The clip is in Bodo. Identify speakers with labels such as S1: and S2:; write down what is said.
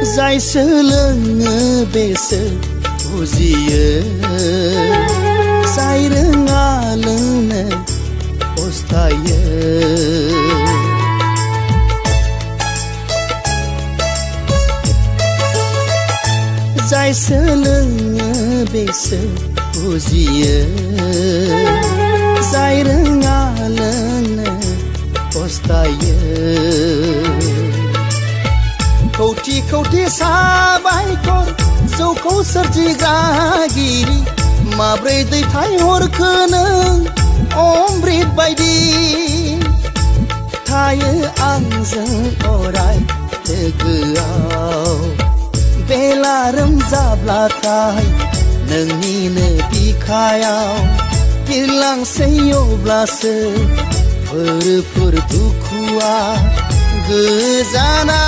S1: जाय सोलोङो बेसो बुजियो जाय रोङा लोंनो पस्थायो जाय सोलोङो बेसो बुजियो जाय रोङा लोंनो पस्थायो खौथि खौथि साबायखर जौखौ सोरजिग्रागिरि माब्रै दैथायहरखो नों अमृत बायदि थायो आंजों अराय लोगोआव बेला रोमजाब्लाथाय नोंनिनो बिखायाव बिरलांसै अब्लासो फोर दुखुआ गोजाना